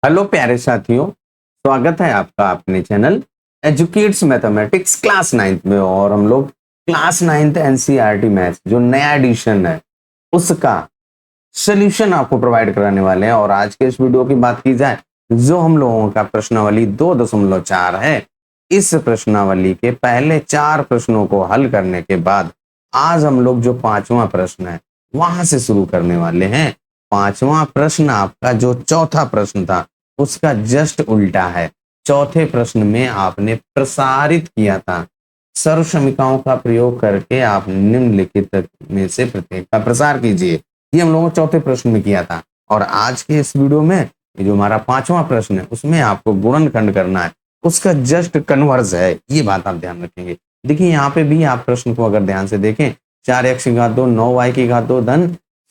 Hello प्यारे साथियों, स्वागत है आपका अपने channel educates mathematics class 9th में। और हम लोग क्लास 9th एनसीईआरटी मैथ्स जो नया एडिशन है उसका सॉल्यूशन आपको प्रोवाइड कराने वाले हैं। और आज के इस वीडियो की बात की जाए, जो हम लोगों का प्रश्नावली 2.4 है, इस प्रश्नावली के पहले 4 प्रश्नों को हल करने के बाद आज हम लोग जो 5वां प्रश्न है वहां से शुरू करने वाले हैं। 5वां प्रश्न आपका जो चौथा प्रश्न था उसका जस्ट उल्टा है। चौथे प्रश्न में आपने प्रसारित किया था, सर्व समीकरणों का प्रयोग करके आप निम्नलिखित में से प्रत्येक का प्रसार कीजिए। ये हम लोगों ने चौथे प्रश्न में किया था। और आज के इस वीडियो में ये जो हमारा 5वां प्रश्न है उसमें आपको गुणनखंड करना है, उसका जस्ट कन्वर्स है। ये बात आप ध्यान रखेंगे। देखिए यहाँ पे भी आप प्रश्न को अगर ध्यान से देखें, 4x की घात 2, 9y की घात 2 धन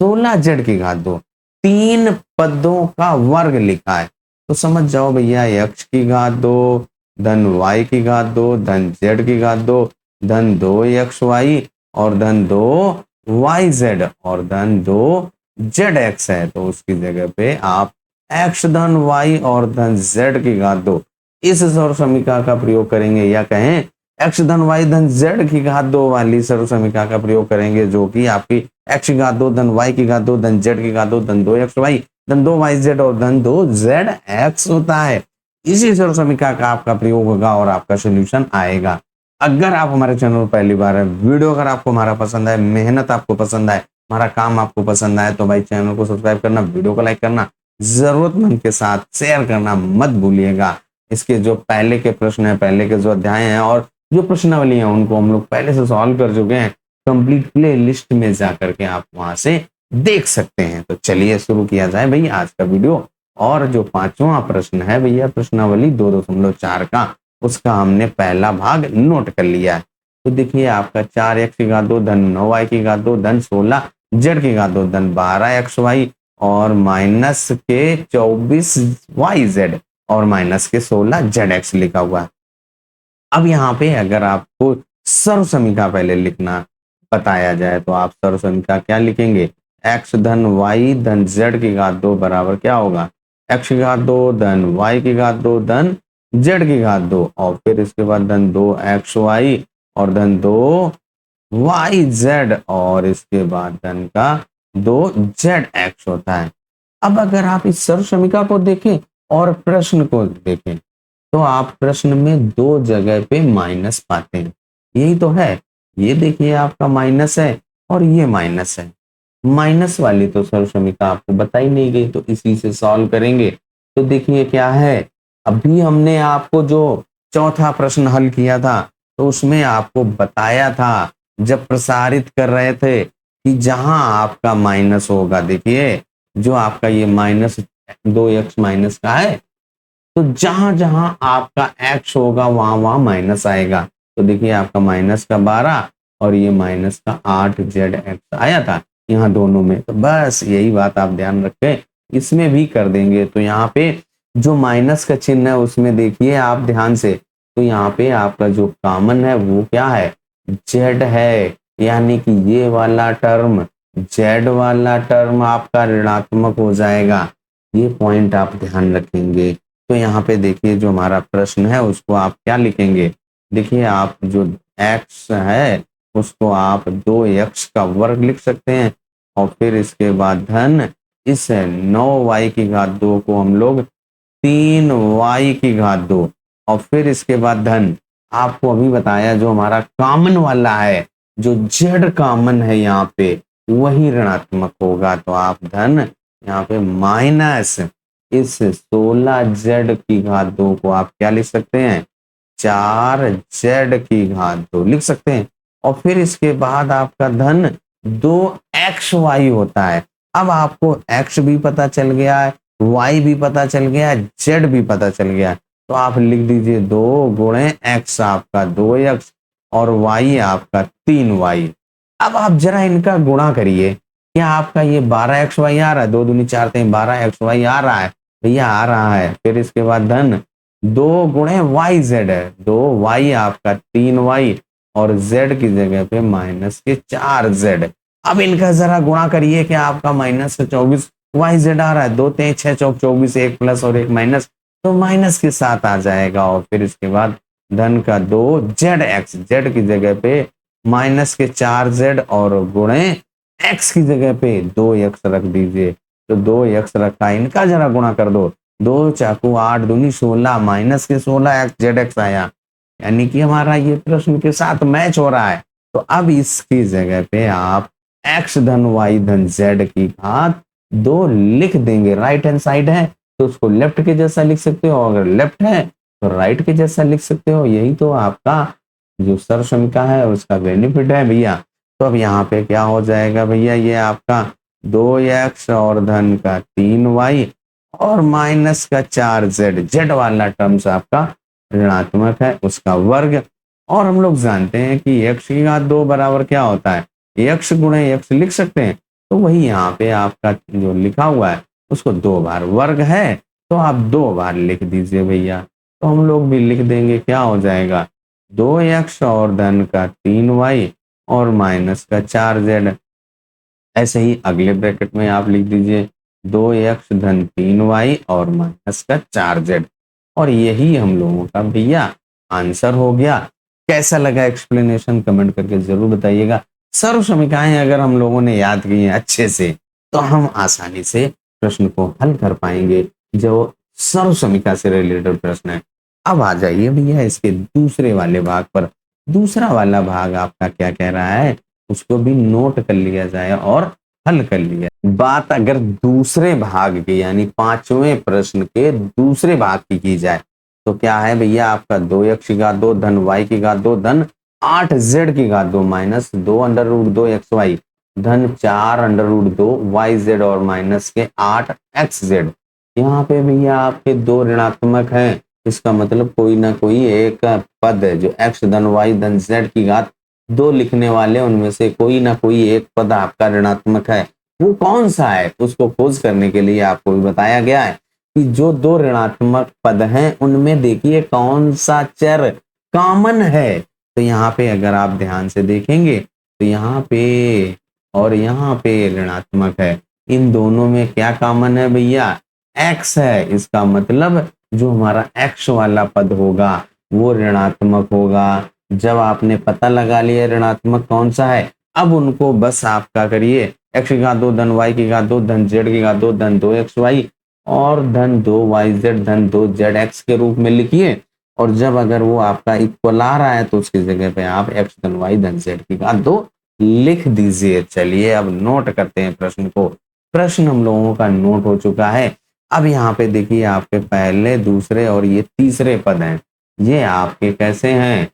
16z की घात 2, 3 पदों का वर्ग लिखा है। तो समझ जाओ भैया, x की घात 2 धन y की घात 2 धन z की घात 2 धन 2xy और धन 2yz और धन 2zx है। तो उसकी जगह पे आप x धन y और धन z की घात 2 इस सर्व समीकरण का प्रयोग करेंगे, या कहें x धन y धन z की घात 2 वाली सर्व समीकरण का प्रयोग करेंगे, जो कि आपकी x की घात 2 धन y की घात 2 धन z की घात 2 धन 2xy धन 2yz और धन 2zx होता है। इसी सर्व समीकरण का आपका प्रयोग होगा और आपका सॉल्यूशन आएगा। अगर आप हमारे चैनल पर पहली बार है, वीडियो अगर आपको हमारा पसंद है, मेहनत आपको पसंद है, हमारा काम आपको पसंद आए, तो भाई चैनल को सब्सक्राइब करना, वीडियो को लाइक करना, जरूरतमंद के साथ शेयर करना मत भूलिएगा। इसके जो पहले के प्रश्न है, पहले के जो अध्याय हैं और जो प्रश्नावली है उनको हम लोग पहले से सॉल्व कर चुके हैं। कंप्लीट प्ले लिस्ट में जाकर के आप वहां से देख सकते हैं। तो चलिए शुरू किया जाए भैया आज का वीडियो। और जो 5वां प्रश्न है भैया प्रश्नावली 2.4 का, उसका हमने पहला भाग नोट कर लिया है। तो देखिए आपका 4x की घात 2 धन 9y की घात 2 धन 16z की घात 2 धन 12xy और माइनस के 24yz और माइनस के 16zx लिखा हुआ है। अब यहाँ पे अगर आपको सर्व समीकरण पहले लिखना बताया जाए तो आप सर्व समीकरण क्या लिखेंगे? x धन y धन z की घात 2 बराबर क्या होगा? x की घात 2 धन y की घात 2 धन z की घात 2 और फिर इसके बाद धन 2xy और धन 2yz और इसके बाद धन का 2zx होता है। अब अगर आप इस सर्व समीकरण को देखें और प्रश्न को देखें तो आप प्रश्न में 2 जगह पे माइनस पाते हैं। यही तो है, ये देखिए आपका माइनस है और ये माइनस है। माइनस वाली तो सर्व समीकरण आपको बताई नहीं गई, तो इसी से सॉल्व करेंगे। तो देखिए क्या है, अभी हमने आपको जो चौथा प्रश्न हल किया था तो उसमें आपको बताया था, जब प्रसारित कर रहे थे, कि जहां आपका माइनस होगा, देखिए जो आपका ये माइनस 2x माइनस का है, तो जहां जहां आपका x होगा वहां वहां माइनस आएगा। तो देखिए आपका माइनस का 12 और ये माइनस का 8zx आया था यहाँ दोनों में। तो बस यही बात आप ध्यान रखें, इसमें भी कर देंगे। तो यहाँ पे जो माइनस का चिन्ह है उसमें देखिए आप ध्यान से, तो यहाँ पे आपका जो कॉमन है वो क्या है? z है, यानी कि ये वाला टर्म, z वाला टर्म आपका ऋणात्मक हो जाएगा। ये पॉइंट आप ध्यान रखेंगे। तो यहाँ पे देखिए जो हमारा प्रश्न है उसको आप क्या लिखेंगे? देखिए आप जो x है उसको आप 2x का वर्ग लिख सकते हैं और फिर इसके बाद धन इस 9y की घात 2 को हम लोग 3y की घात 2 और फिर इसके बाद धन, आपको अभी बताया जो हमारा कॉमन वाला है, जो z कॉमन है यहाँ पे वही ऋणात्मक होगा। तो आप धन यहाँ पे माइनस इस 16z की घात 2 को आप क्या लिख सकते हैं? 4z की घात 2 लिख सकते हैं। और फिर इसके बाद आपका धन 2xy होता है। अब आपको x भी पता चल गया है, y भी पता चल गया है, z भी पता चल गया है। तो आप लिख दीजिए 2 गुणे x आपका 2x और y आपका 3y। अब आप जरा इनका गुणा करिए, क्या आपका ये 12xy आ रहा है? 2 दूनी 4 3 12xy आ रहा है भैया, आ रहा है। फिर इसके बाद धन 2 गुणे yz है, 2y आपका 3y और z की जगह पे माइनस के 4z। अब इनका जरा गुणा करिए, क्या आपका माइनस 24 वाई जेड आ रहा है, 2 3 6 चौक 24, एक प्लस और एक माइनस, तो माइनस के साथ आ जाएगा। और फिर इसके बाद धन का 2 जेड एक्स, जेड की जगह पे माइनस के 4 जेड और गुणे एक्स की जगह पे 2 एक्स रख दीजिए। तो 2 एक्स रखा, इनका जरा गुणा कर दो, 2 चाकू 8 दूनी 16 माइनस के 16 एक्स जेड एक्स आया, यानी कि हमारा ये प्रश्न के साथ मैच हो रहा है। तो अब इसकी जगह पे आप एक्स धन वाई धन जेड की घात 2 लिख देंगे। राइट हैंड साइड है तो उसको लेफ्ट के जैसा लिख सकते हो, अगर लेफ्ट है तो राइट के जैसा लिख सकते हो। यही तो आपका जो सर्वसमीका है उसका बेनिफिट है भैया। तो अब यहाँ पे क्या हो जाएगा भैया, ये आपका 2x और धन का 3y और माइनस का 4z, जेड वाला टर्म्स आपका ऋणात्मक है, उसका वर्ग। और हम लोग जानते हैं कि x की घात 2 बराबर क्या होता है, x गुणे x लिख सकते हैं। तो वही यहाँ पे आपका जो लिखा हुआ है उसको 2 बार वर्ग है, तो आप 2 बार लिख दीजिए भैया। तो हम लोग भी लिख देंगे, क्या हो जाएगा 2x और धन का 3y और माइनस का 4z। ऐसे ही अगले ब्रैकेट में आप लिख दीजिए 2x धन 3y और माइनस का 4z। और यही हम लोगों का भैया आंसर हो गया। कैसा लगा एक्सप्लेनेशन कमेंट करके जरूर बताइएगा। सर्व समीकरणें अगर हम लोगों ने याद की हैं अच्छे से तो हम आसानी से प्रश्न को हल कर पाएंगे, जो सर्व समीकरण से रिलेटेड प्रश्न है। अब आ जाइए भैया इसके दूसरे वाले भाग पर। दूसरा वाला भाग आपका क्या कह रहा है उसको भी नोट कर लिया जाए और हल कर लिया। बात अगर दूसरे भाग की यानी 5वें प्रश्न के दूसरे भाग की जाए तो क्या है भैया, आपका 2x की घात 2 धन y की घात 2 धन 8z की घात 2 माइनस 2 अंडर रूट 2 xy धन 4 अंडर रूट 2 yz और माइनस के 8 xz। यहाँ पे भैया आपके 2 ऋणात्मक हैं, इसका मतलब कोई ना कोई एक पद है जो x धन y धन z की घात 2 लिखने वाले उनमें से कोई ना कोई एक पद आपका ऋणात्मक है। वो कौन सा है उसको खोज करने के लिए आपको भी बताया गया है कि जो 2 ऋणात्मक पद हैं उनमें देखिए कौन सा चर कॉमन है। तो यहाँ पे अगर आप ध्यान से देखेंगे तो यहाँ पे और यहाँ पे ऋणात्मक है, इन दोनों में क्या कॉमन है भैया, x है। इसका मतलब जो हमारा x वाला पद होगा वो ऋणात्मक होगा। जब आपने पता लगा लिया ऋणात्मक कौन सा है, अब उनको बस आपका करिए x की घात 2 धन y की घात 2 धन z की घात 2 धन 2xy और धन 2yz धन 2zx के रूप में लिखिए। और जब अगर वो आपका इक्वल आ रहा है तो उसकी जगह पे आप x धन y धन z की घात 2 लिख दीजिए। चलिए अब नोट करते हैं प्रश्न को। प्रश्न हम लोगों का नोट हो चुका है। अब यहाँ पे देखिए आपके पहले दूसरे और ये तीसरे पद हैं, ये आपके कैसे हैं,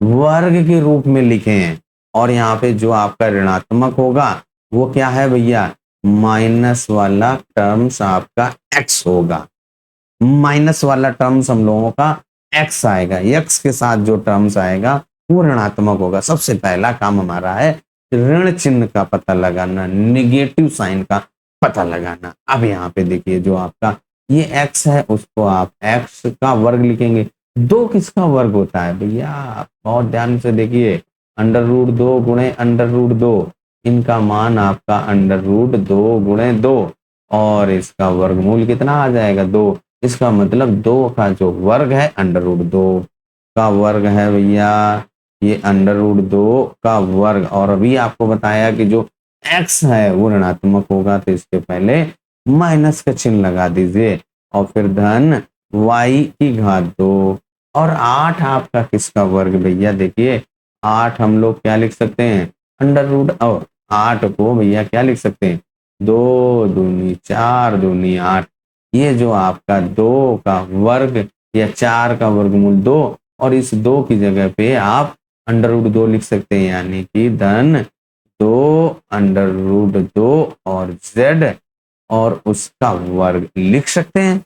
वर्ग के रूप में लिखे हैं। और यहाँ पे जो आपका ऋणात्मक होगा वो क्या है भैया, माइनस वाला टर्म्स आपका x होगा। माइनस वाला टर्म्स हम लोगों का x आएगा, x के साथ जो टर्म्स आएगा वो ऋणात्मक होगा। सबसे पहला काम हमारा है ऋण चिन्ह का पता लगाना, निगेटिव साइन का पता लगाना। अब यहाँ पे देखिए जो आपका ये x है उसको आप x का वर्ग लिखेंगे। 2 किसका वर्ग होता है भैया, बहुत ध्यान से देखिए, अंडर रूट 2 गुणे अंडर रूट 2, इनका मान आपका अंडर रूट 2 गुणे 2 और इसका वर्गमूल कितना आ जाएगा 2। इसका मतलब 2 का जो वर्ग है अंडर रूट 2 का वर्ग है भैया, ये अंडर रूट 2 का वर्ग। और अभी आपको बताया कि जो x है वो ऋणात्मक होगा तो इसके पहले माइनस का चिन्ह लगा दीजिए और फिर धन y की घात 2 और 8 आपका किसका वर्ग भैया, देखिए 8 हम लोग क्या लिख सकते हैं अंडर रूट, और 8 को भैया क्या लिख सकते हैं 2 दूनी 4 दूनी 8। ये जो आपका 2 का वर्ग या 4 का वर्गमूल 2 और इस 2 की जगह पे आप अंडर रूट 2 लिख सकते हैं, यानी कि धन 2 अंडर रूट 2 और z और उसका वर्ग लिख सकते हैं।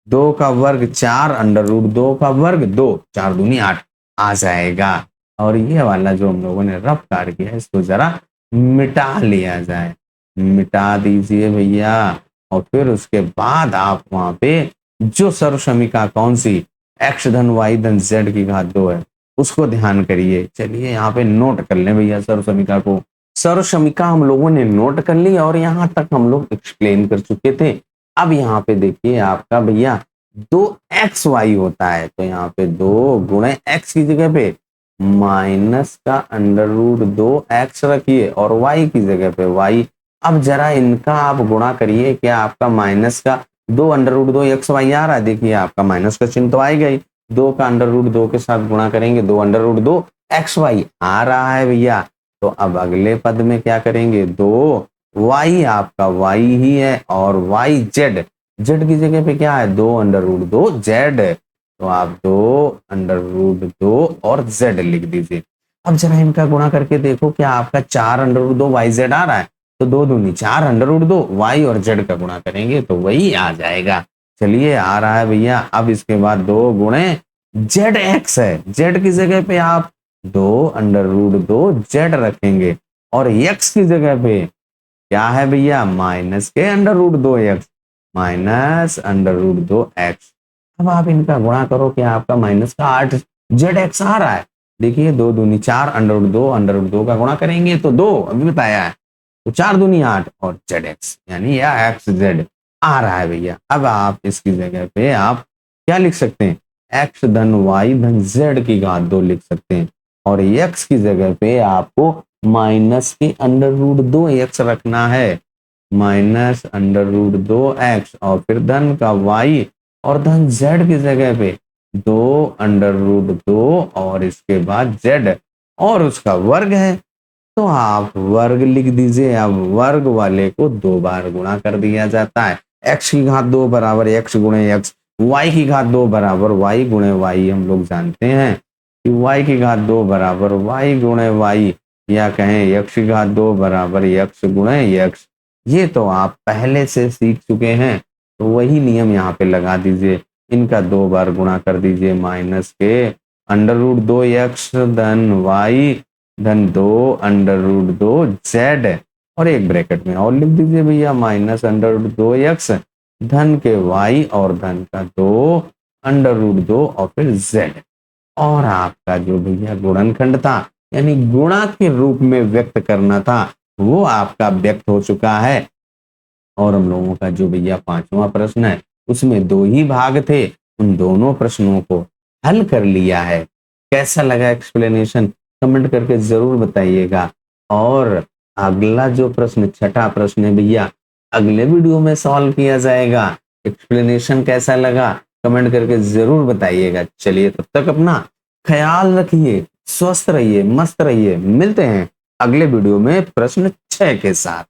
2 का वर्ग 4 अंडर रूट 2 का वर्ग 2, 4 दूनी 8 आ जाएगा। और ये वाला जो हम लोगों ने रफ काट किया है इसको जरा मिटा लिया जाए, मिटा दीजिए भैया। और फिर उसके बाद आप वहां पे जो सर्व समीकरण कौन सी x धन y धन z की घात 2 है उसको ध्यान करिए। चलिए यहाँ पे नोट कर लें भैया सर्व समीकरण को। सर्वसमीका हम लोगों ने नोट कर ली और यहाँ तक हम लोग एक्सप्लेन कर चुके थे। अब यहाँ पे देखिए आपका भैया 2xy होता है, तो यहाँ पे 2 गुणे x की जगह पे माइनस का √2x रखिए और y की जगह पे y। अब जरा इनका आप गुणा करिए, क्या आपका माइनस का 2√2xy आ रहा है, देखिए आपका माइनस का चिन्ह तो आएगा ही, 2 का √2 के साथ गुणा करेंगे 2√2xy आ रहा है भैया। तो अब अगले पद में क्या करेंगे, 2y आपका y ही है और y z की जगह पे क्या है 2√2z, तो आप 2√2 और z लिख दीजिए। अब जरा इनका गुणा करके देखो क्या आपका 4√2yz आ रहा है, तो 2 दूनी 4√2y और z का गुणा करेंगे तो वही आ जाएगा। चलिए आ रहा है भैया। अब इसके बाद 2 गुणे zx है, z की जगह पे आप 2√2z रखेंगे और x की जगह पे क्या है भैया माइनस के √2x माइनस √2x। अब आप इनका गुणा करो कि आपका माइनस का 8zx आ रहा है, देखिए 2 दूनी 4 √2 का गुणा करेंगे तो 2 अभी बताया है, तो 4 दूनी 8 और zx यानी या xz आ रहा है भैया। अब आप इसकी जगह पे आप क्या लिख सकते हैं, x धन y धन z की घात 2 लिख सकते हैं और x की जगह पे आपको माइनस के √2x रखना है, माइनस √2x और फिर धन का y और धन z की जगह पे 2√2 और इसके बाद z और उसका वर्ग है, तो आप वर्ग लिख दीजिए। अब वर्ग वाले को 2 बार गुणा कर दिया जाता है, x की घात 2 बराबर x गुणे x, y की घात 2 बराबर y गुणे y। हम लोग जानते हैं कि y की घात 2 बराबर y गुणे y, या कहें x की घात 2 बराबर x गुणे x। ये तो आप पहले से सीख चुके हैं, तो वही नियम यहाँ पे लगा दीजिए, इनका 2 बार गुणा कर दीजिए, माइनस के √2x धन y धन 2√2z और एक ब्रैकेट में और लिख दीजिए भैया माइनस √2x धन के y और धन का 2√2 और फिर z। और आपका जो भैया गुणनखंड था यानी गुणा के रूप में व्यक्त करना था वो आपका व्यक्त हो चुका है। और हम लोगों का जो भैया 5वां प्रश्न है उसमें 2 ही भाग थे, उन दोनों प्रश्नों को हल कर लिया है। कैसा लगा एक्सप्लेनेशन कमेंट करके जरूर बताइएगा। और अगला जो प्रश्न 6ठा प्रश्न है भैया अगले वीडियो में सॉल्व किया जाएगा। एक्सप्लेनेशन कैसा लगा कमेंट करके जरूर बताइएगा। चलिए तब तक अपना ख्याल रखिए, स्वस्थ रहिए, मस्त रहिए। मिलते हैं अगले वीडियो में प्रश्न 6 के साथ।